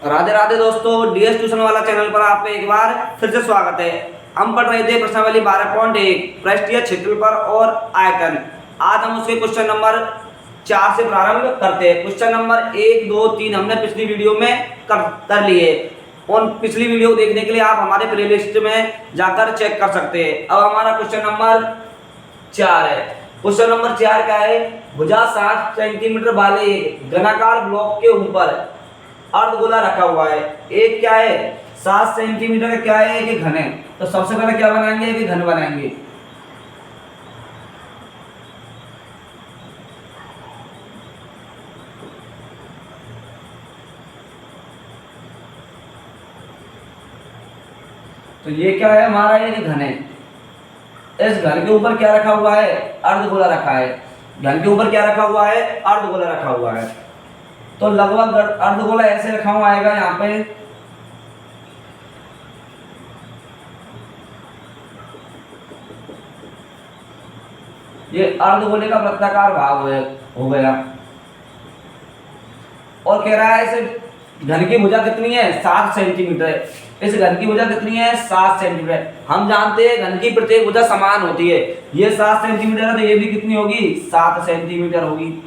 राधे राधे दोस्तों, DS tuition वाला channel पर आपका एक बार फिर से स्वागत है। हम पढ़ रहे थे प्रश्नावली 12.1 पृष्ठीय क्षेत्रफल और आयतन। आज हम उसके क्वेश्चन नंबर 4 से प्रारंभ करते हैं। क्वेश्चन नंबर 1, 2, 3 हमने पिछली वीडियो में कर लिए। उन पिछली वीडियो देखने के लिए आप हमारे प्लेलिस्ट में जाकर चेक कर सकते हैं। अब हमारा क्वेश्चन नंबर 4 है। क्वेश्चन नंबर 4 क्या है? भुजा 7 सेंटीमीटर वाले एक घनाकार ब्लॉक के ऊपर अर्धगोला रखा हुआ है। एक क्या है? 7 सेंटीमीटर का क्या है? एक घन है। तो सबसे पहले क्या बनाएंगे? एक घन बनाएंगे। तो ये क्या है? हमारा एक घन है। इस घन के ऊपर क्या रखा हुआ है? अर्धगोला रखा है। घन के ऊपर क्या रखा हुआ है? अर्धगोला रखा हुआ है। तो लगभग अर्धगोला ऐसे रखा हुआ आएगा यहाँ पे। ये अर्धगोले का वृत्ताकार भाग हो गया। और कह रहा है इस घन की भुजा कितनी है? 7 सेंटीमीटर। इस घन की भुजा कितनी है? 7 सेंटीमीटर। हम जानते हैं घन की प्रत्येक भुजा समान होती है। ये 7 सेंटीमीटर है तो ये भी कितनी होगी? 7 सेंटीमीटर होगी।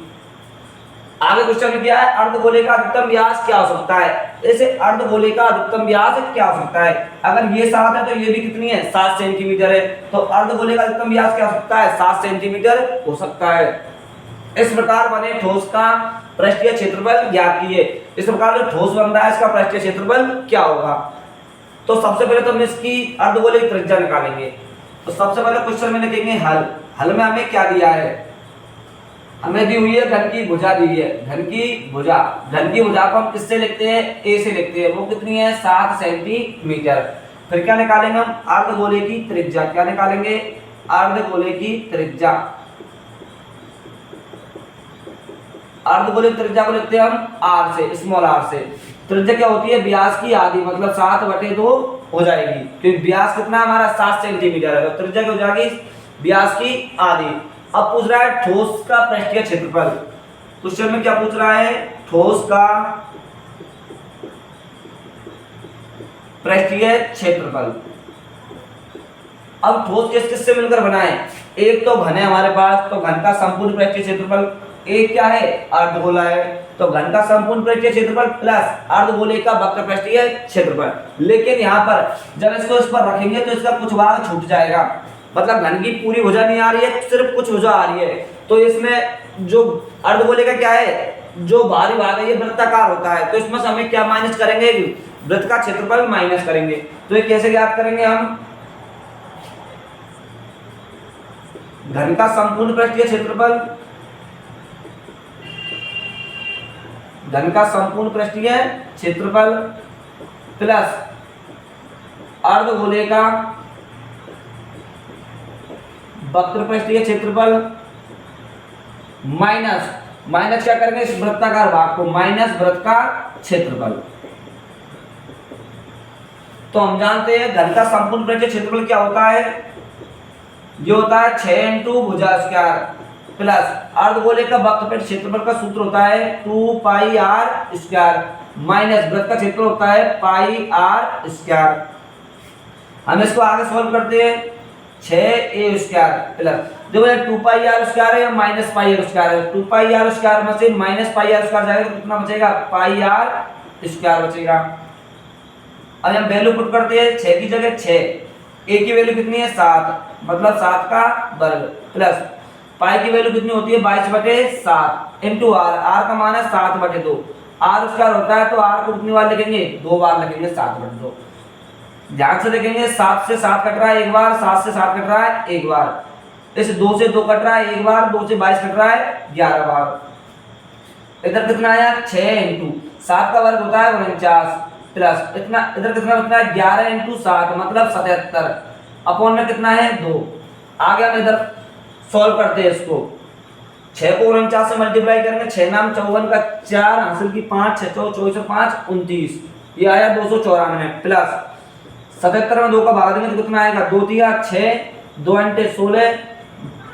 आगे क्वेश्चन में क्या है? अर्धगोले का अधिकतम व्यास क्या हो सकता है? इस अर्धगोले का अधिकतम व्यास क्या हो सकता है? अगर ये 7 है तो ये भी कितनी है? 7 सेंटीमीटर है। तो अर्धगोले का अधिकतम व्यास क्या हो सकता है? 7 सेंटीमीटर हो सकता है। इस प्रकार बने ठोस का पृष्ठीय क्षेत्रफल ज्ञात कीजिए। इस प्रकार जो ठोस बन रहा है इसका पृष्ठीय क्षेत्रफल क्या होगा? तो सबसे पहले तो हम इसकी अर्धगोले की त्रिज्या निकालेंगे। तो सबसे पहले क्वेश्चन में लिखेंगे हल। हल में हमें क्या दिया है? हमें दी हुई है घन की भुजा दी है। घन की भुजा को हम किससे लिखते हैं? ए से लिखते हैं। वो कितनी है? 7 सेंटीमीटर। फिर क्या निकालेंगे हम? अर्धगोले की त्रिज्या। क्या निकालेंगे? अर्धगोले की त्रिज्या। अर्धगोले की त्रिज्या को लिखते हैं हम आर से, स्मॉल आर से। त्रिज्या क्या होती है? व्यास की आधी, मतलब 7/2 हो जाएगी। क्योंकि व्यास कितना हमारा? 7 सेंटीमीटर है। तो त्रिज्या क्या हो जाएगी? व्यास की आधी। अब पूछ रहा है ठोस का पृष्ठीय क्षेत्रफल। क्वेश्चन में क्या पूछ रहा है? ठोस का पृष्ठीय क्षेत्रफल। अब ठोस किससे मिलकर बना है? एक तो घन है हमारे पास, तो घन का संपूर्ण पृष्ठीय क्षेत्रफल। एक क्या है? अर्धगोला है। तो घन का संपूर्ण पृष्ठीय क्षेत्रफल प्लस अर्धगोले का वक्र पृष्ठीय क्षेत्रफल। लेकिन यहाँ पर जब इसको इस पर रखेंगे तो इसका कुछ भाग छूट जाएगा। मतलब घन की पूरी भुजा नहीं आ रही है, सिर्फ कुछ भुजा आ रही है। तो इसमें जो अर्धगोले का क्या है? जो बाहरी भाग है ये वृत्ताकार होता है। तो इसमें से हमें क्या माइनस करेंगे? वृत्त का क्षेत्रफल माइनस करेंगे। तो ये कैसे ज्ञात करेंगे हम? घन का संपूर्ण पृष्ठीय क्षेत्रफल, घन का संपूर्ण पृष्ठीय क्षेत्रफल प्लस अर्धगोले का वक्र पृष्ठीय क्षेत्रफल माइनस क्या करेंगे? इस वृत्ताकार भाग को माइनस वृत्त का क्षेत्रफल। तो हम जानते हैं घन का संपूर्ण पृष्ठीय क्षेत्रफल क्या होता है? ये होता है 6 × भुजा स्क्वायर प्लस अर्धगोले का वक्र पृष्ठ क्षेत्रफल का सूत्र होता है 2πr² माइनस वृत्त का क्षेत्रफल होता है πr²। हम इसको आगे सॉल्व करते हैं। 6a² प्लस देखो ये 2πr² है या -πr² है। 2πr² में से -πr² जाएगा तो कितना बचेगा? πr² बचेगा। अब हम वैल्यू पुट करते हैं। 6 की जगह 6, a की वैल्यू कितनी है? 7, मतलब 7 का वर्ग प्लस पाई की वैल्यू कितनी होती है? 22/7 इंटू r का मान है 7/2। r² होता है तो r को कितनी बार लिखेंगे? 2 बार लिखेंगे, 7/2। ध्यान से देखेंगे 7 से 7 कट रहा है एक बार, 7 से 7 कट रहा है एक बार, इस 2 से 2 कट रहा है एक बार, 2 से 22 कट रहा है 11 बार। इधर कितना आया? 6 इंटू 7 का वर्ग होता है 49 प्लस इतना, इधर कितना बचता है? 11 इंटू 7 मतलब 77 अपॉन में कितना है? 2। आगे हम इधर सॉल्व करते हैं इसको। 6 को 49 से मल्टीप्लाई करेंगे। 6 नाम 54 का 4 हासिल की 5, 6 चौ 24 और 5 29, ये आया 294 प्लस 77 में 2 का भाग देंगे तो कितना आएगा? 2 तिया 6, 2 अंटे 16,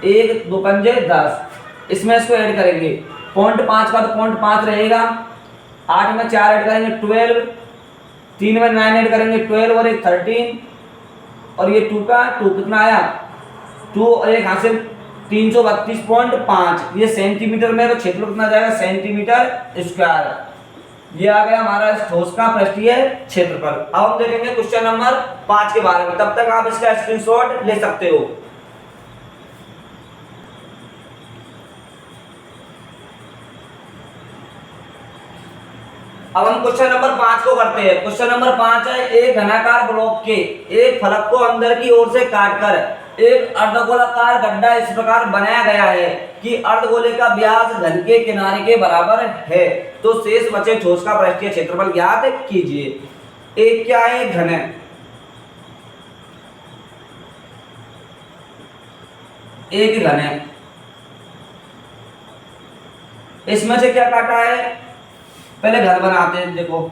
1 2 पंजे 10। इसमें इसको ऐड करेंगे। 0.5 का तो 0.5 रहेगा 8 में 4 ऐड करेंगे 12, 3 में 9 ऐड करेंगे 12 और एक 13, और ये 2 का 2 कितना आया 2 और एक हासिल 332.5, ये सेंटीमीटर में, तो क्षेत्रफल कितना जाएगा सेंटीमीटर स्क्वायर। ये आ गया हमारा इस ठोस का पृष्ठीय क्षेत्रफल। अब हम देखेंगे क्वेश्चन नंबर 5 के बारे में, तब तक आप इसका स्क्रीनशॉट ले सकते हो। अब हम क्वेश्चन नंबर 5 को करते हैं। क्वेश्चन नंबर 5 है, एक घनाकार ब्लॉक के एक फलक को अंदर की ओर से काटकर एक अर्धगोलाकार गड्ढा इस प्रकार बनाया गया है कि अर्धगोले का व्यास घन के किनारे के बराबर है, तो शेष बचे ठोस का पृष्ठीय क्षेत्रफल ज्ञात कीजिए। एक क्या है घन है, एक घन है, इसमें से क्या काटा है, पहले घर बनाते हैं। देखो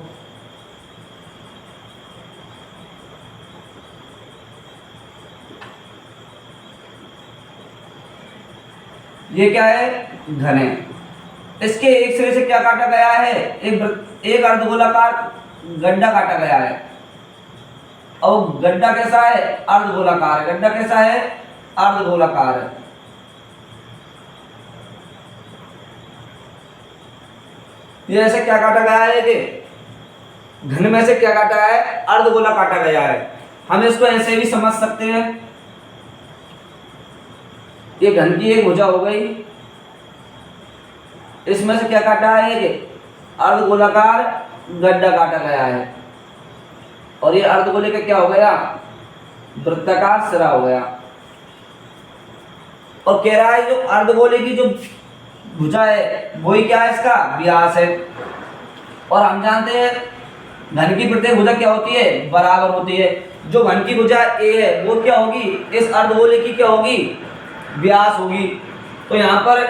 ये क्या है घन है, इसके एक सिरे से क्या काटा गया है, एक अर्धगोलाकार गड्ढा काटा गया है, और गड्ढा कैसा है अर्धगोलाकार, गड्ढा कैसा है अर्धगोलाकार है। ये ऐसे क्या काटा गया है कि घन में से क्या काटा है अर्धगोला काटा गया है। हम इसको ऐसे भी समझ सकते हैं, ये घन की एक भुजा हो गई, इसमें से क्या काटा है कि अर्धगोलाकार गड्ढा काटा गया है, और ये अर्धगोले का क्या हो गया वृत्ताकार सिरा हो गया। और कह रहा है जो अर्धगोले की जो भुजा है वही क्या है इसका व्यास है, और हम जानते हैं घन की प्रत्येक भुजा क्या होती है बराबर होती है। जो घन की भुजा ए है वो क्या होगी इस अर्धगोले की क्या होगी व्यास होगी। तो यहाँ पर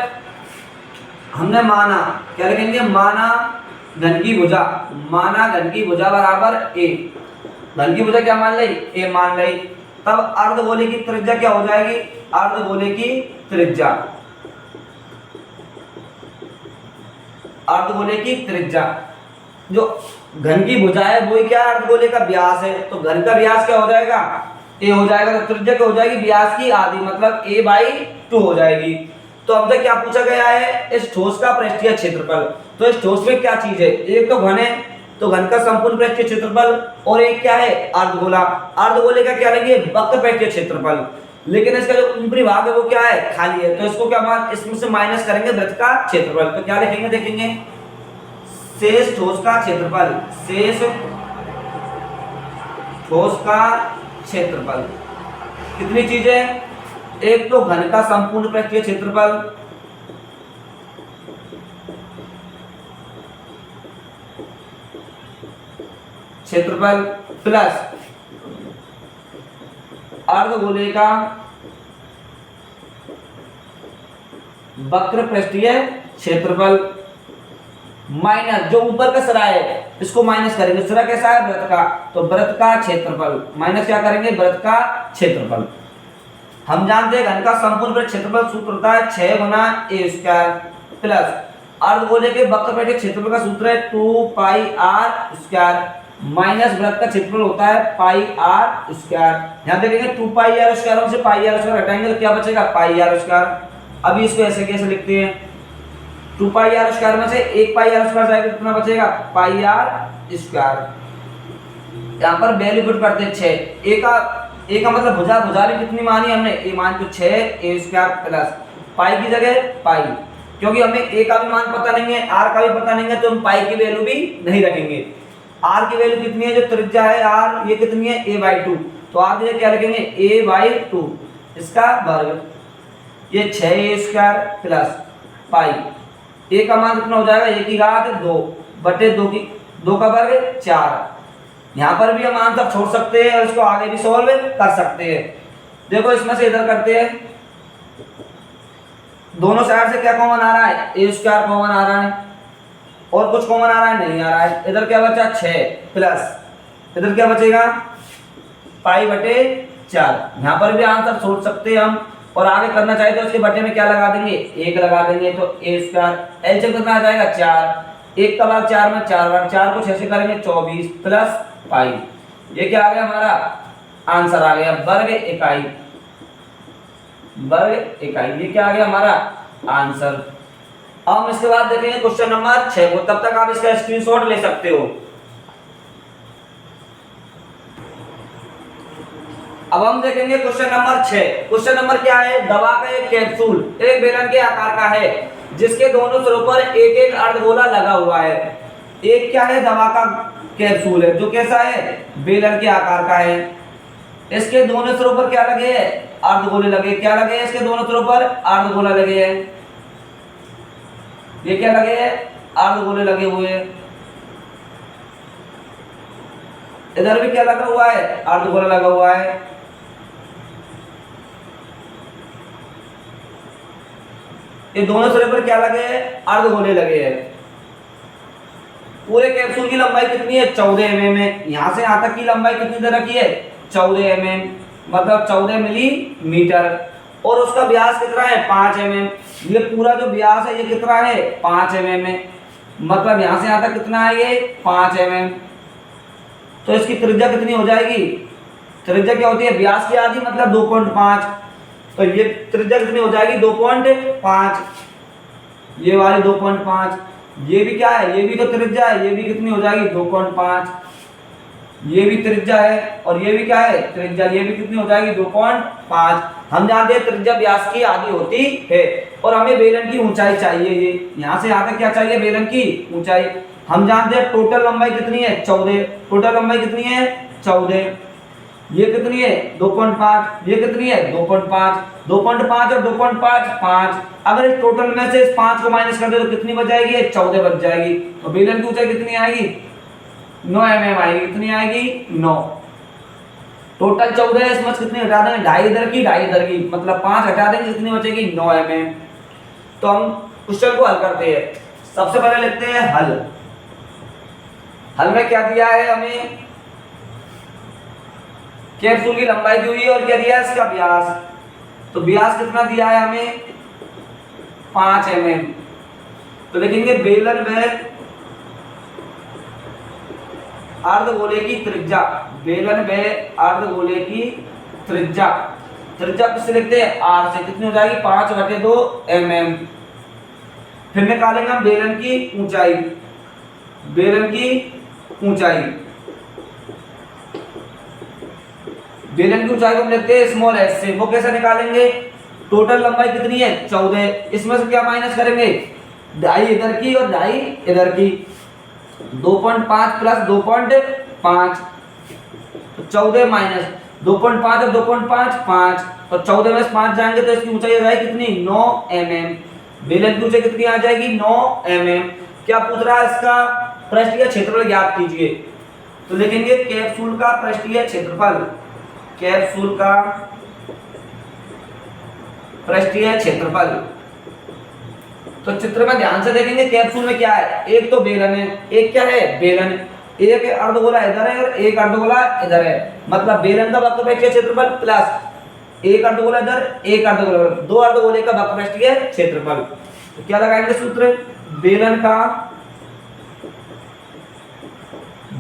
हमने माना क्या लिखेंगे, माना घन की भुजा, माना घन की भुजा बराबर ए, घन की भुजा क्या मान ली ए मान ली, तब अर्धगोले की त्रिज्या क्या हो जाएगी, अर्धगोले की त्रिज्या, अर्धगोले की त्रिज्या, जो घन की भुजा है वही क्या है अर्धगोले का व्यास है, तो घन का व्यास क्या हो जाएगा ए हो जाएगा, तो त्रिज्या क्या हो जाएगी व्यास की आधी, मतलब a/2 हो जाएगी। तो हमसे क्या पूछा गया है इस ठोस का पृष्ठीय क्षेत्रफल। तो इस ठोस में क्या चीज है, एक तो घन है तो घन का संपूर्ण पृष्ठीय क्षेत्रफल, और एक क्या है अर्धगोला, अर्धगोले का क्या लेंगे वक्र पृष्ठीय क्षेत्रफल, लेकिन इसका जो ऊपरी भाग है वो क्या है खाली है, तो इसको क्या मान इसमें से माइनस करेंगे वृत्त का क्षेत्रफल। तो क्या लिखेंगे देखेंगे, शेष ठोस का क्षेत्रफल, शेष ठोस का क्षेत्रफल कितनी चीजें, एक तो घन का संपूर्ण पृष्ठीय क्षेत्रफल, क्षेत्रफल प्लस अर्धगोले का वक्र पृष्ठीय क्षेत्रफल, माइनस जो ऊपर का सिरा है इसको माइनस करेंगे, सिरा कैसा है वृत्त का, तो वृत्त का क्षेत्रफल माइनस क्या करेंगे वृत्त का क्षेत्रफल। हम जानते हैं घन का संपूर्ण वृत्त क्षेत्रफल सूत्र होता है 6 गुना a² प्लस अर्धगोले के वक्र पृष्ठीय क्षेत्रफल का सूत्र है 2πr² माइनस वृत्त का क्षेत्रफल होता है πr²। यहाँ देखेंगे 2πr² से πr² हटाएंगे तो क्या बचेगा πr²। अभी इसको ऐसे कैसे लिखते हैं, 2πr² में से 1πr² जाएगा कितना बचेगा πr²। यहाँ पर वैल्यू पुट करते हैं 6, ए का मतलब भुजा, भुजा भी कितनी मानी हमने ए मान तो 6a² प्लस पाई की जगह पाई, क्योंकि हमें ए का भी मान पता नहीं है आर का भी पता नहीं है तो हम पाई की वैल्यू भी नहीं रखेंगे। आर की वैल्यू कितनी है, जो त्रिज्या है आर ये कितनी है a/2, तो आर की क्या लिखेंगे a/2 इसका वर्ग, ये 6a² प्लस पाई, ए का मान कितना हो जाएगा ए की घात 2 बटे 2 का वर्ग 4। यहाँ पर भी हम आंसर छोड़ सकते हैं और इसको आगे भी सॉल्व कर सकते हैं। देखो इसमें से इधर करते हैं, दोनों साइड से क्या कॉमन आ रहा है a² कॉमन आ रहा है, और कुछ कॉमन आ रहा है नहीं आ रहा है। इधर क्या बचा 6 प्लस इधर क्या बचेगा पाई बटे 4। यहाँ पर भी आंसर छोड़ सकते हैं हम, और आगे करना चाहिए तो उसके बटे में क्या लगा देंगे 1 लगा देंगे, तो a² एलसीएम कितना आ जाएगा 4, 1 का भाग 4 में 4 बार, 4 को 6 से करेंगे 24 प्लस पाई। ये क्या आ गया हमारा आंसर आ गया वर्ग इकाई। वर्ग इकाई ये क्या आ गया हमारा आंसर। अब हम इसके बाद देखेंगे क्वेश्चन नंबर 6 को, तब तक आप इसका स्क्रीनशॉट ले सकते हो। अब हम देखेंगे क्वेश्चन नंबर 6। क्वेश्चन नंबर क्या है, दवा का एक कैप्सूल एक बेलन के आकार का है जिसके दोनों सिरों पर एक एक अर्धगोला लगा हुआ है। एक क्या है, दवा का कैप्सूल है जो कैसा है, बेलन के आकार का है। इसके दोनों सिरों पर क्या लगे हैं, अर्धगोले लगे। क्या लगे हैं इसके दोनों सिरों पर, अर्धगोला लगे हैं। ये क्या लगे हैं, अर्धगोले लगे हुए हैं। इधर भी क्या लगा हुआ है, अर्धगोला लगा हुआ है। ये दोनों सिरे पर क्या लगे हैं, अर्धगोले लगे हैं। पूरे कैप्सूल की लंबाई कितनी है, 14 mm है। यहां से यहां तक की लंबाई कितनी दे रखी है, 14 mm, मतलब 14 मिलीमीटर। और उसका व्यास कितना है, 5 mm। ये पूरा जो व्यास है ये कितना है, 5 mm है। मतलब यहां से यहां तक कितना है, ये 5 mm। तो इसकी त्रिज्या कितनी हो जाएगी, त्रिज्या क्या होती है, व्यास की आधी मतलब 2.5। तो ये त्रिज्या कितनी हो जाएगी, 2.5। ये वाली 2.5। ये भी क्या है, ये भी तो त्रिज्या है, ये भी कितनी हो जाएगी 2.5। ये भी त्रिज्या है और ये भी क्या है, त्रिज्या। ये भी कितनी हो जाएगी 2.5। हम जानते हैं त्रिज्या व्यास की आधी होती है। और हमें बेलन की ऊंचाई चाहिए, ये यहां से यहां तक क्या चाहिए, बेलन की ऊंचाई। हम जानते हैं टोटल लंबाई कितनी है, 14। टोटल लंबाई कितनी है, 14। ये कितनी है, 2.5। ये कितनी है, 2.5। 2.5 और 2.5 5। अगर इस टोटल में से इस 5 को माइनस कर दे तो कितनी बच जाएगी, 14 बच जाएगी। तो बेलन की ऊंचाई कितनी आएगी, 9 mm आएगी। कितनी आएगी, 9। टोटल 14 है, इसमें कितनी हटा देंगे, 2.5 इधर की 2.5 इधर की, मतलब 5 हटा देंगे, कितनी बचेगी, 9 mm। तो हम क्वेश्चन को हल करते हैं। सबसे पहले लिखते हैं हल। हल में क्या दिया है हमें, कैप्सूल की लंबाई दी हुई है और क्या दिया है, इसका व्यास। तो व्यास कितना दिया है हमें, 5 mm। तो लिखेंगे बेलन में अर्धगोले की त्रिज्या। बेलन में अर्धगोले की त्रिज्या, त्रिज्या किससे लिखते हैं, r से। कितनी हो जाएगी, 5/2 mm। फिर निकालेंगे हम बेलन की ऊंचाई। बेलन की ऊंचाई, बेलन की ऊंचाई को हम लिखते हैं स्मॉल s से। वो कैसे निकालेंगे, टोटल लंबाई कितनी है, 14। इसमें से क्या माइनस करेंगे, 2.5 इधर की और 2.5 इधर की। 2.5 प्लस 2.5, तो 14 माइनस 2.5 और 2.5 5। तो 14 में से 5 जाएंगे तो इसकी ऊंचाई आ जाएगी कितनी, 9 mm। बेलन की ऊंचाई कितनी आ जाएगी, 9 mm। क्या पूछ रहा है, इसका पृष्ठीय क्षेत्रफल ज्ञात कीजिए। तो लिखेंगे कैप्सूल का पृष्ठीय क्षेत्रफल। कैप्सूल का पृष्ठीय क्षेत्रफल। तो चित्र में ध्यान से देखेंगे, कैप्सूल में क्या है, एक तो बेलन है, एक क्या है, बेलन। एक अर्धगोला इधर है और एक अर्धगोला इधर है। मतलब बेलन का वक्रपृष्ठीय क्षेत्रफल प्लस एक अर्धगोला इधर, एक अर्धगोला इधर, 2 अर्धगोले का वक्रपृष्ठीय क्षेत्रफल। तो क्या लगाएंगे सूत्र, बेलन का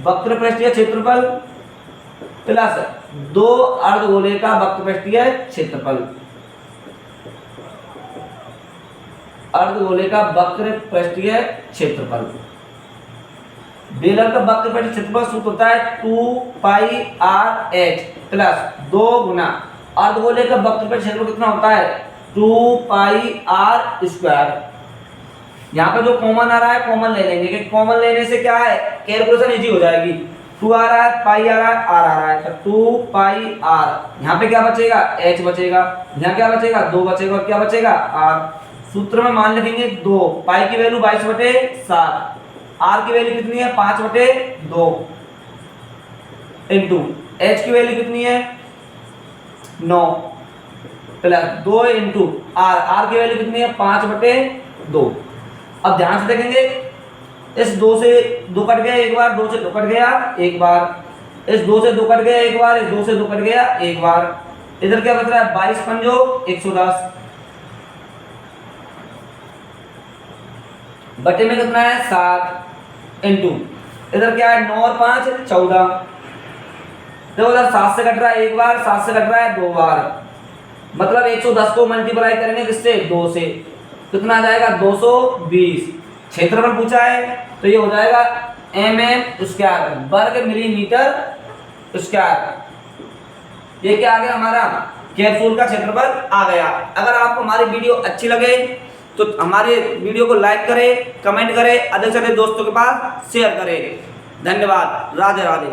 वक्रपृष्ठीय क्षेत्रफल प्लस 2 अर्धगोले का वक्रपृष्ठीय क्षेत्रफल। अर्धगोले का वक्रपृष्ठीय क्षेत्रफल। बेलन का वक्रपृष्ठीय क्षेत्रफल सूत्र होता है 2πr(h) प्लस 2 गुना अर्धगोले का वक्रपृष्ठीय क्षेत्रफल कितना होता है, 2πr²। यहाँ पे जो कॉमन आ रहा है कॉमन ले लेंगे, क्योंकि कॉमन लेने से क्या है, कैलकुलेशन इजी हो जाएगी। 2 आ रहा है, पाई आ रहा है, r आ रहा है, तो 2πr। यहाँ पे क्या बचेगा, h बचेगा। यहाँ क्या बचेगा, 2 बचेगा और क्या बचेगा, r। सूत्र में मान लिखेंगे 2, पाई की वैल्यू 22/7, r की वैल्यू कितनी है, 5/2 इंटू h की वैल्यू कितनी है, 9 प्लस 2 इंटू r की वैल्यू कितनी है, 5/2। अब ध्यान से देखेंगे, इस 2 से 2 कट गया एक बार, 2 से 2 कट गया एक बार, इस 2 से 2 कट गया एक बार, इस 2 से 2 कट गया एक बार। इधर क्या बच रहा है, 22 × 110। बटे में कितना है 7 इंटू इधर क्या है 9 और 5 14। देखो उधर 7 से कट रहा है एक बार, 7 से कट रहा है 2 बार, मतलब 110 को मल्टीप्लाई करेंगे किससे 2 से, कितना आ जाएगा 220। क्षेत्रफल पूछा है तो ये हो जाएगा mm स्क्वायर वर्ग मिलीमीटर स्क्वायर। ये क्या आ गया हमारा कैप्सूल का क्षेत्रफल आ गया। अगर आपको हमारी वीडियो अच्छी लगे तो हमारे वीडियो को लाइक करें, कमेंट करें, अधिक से अधिक दोस्तों के पास शेयर करें। धन्यवाद। राधे राधे।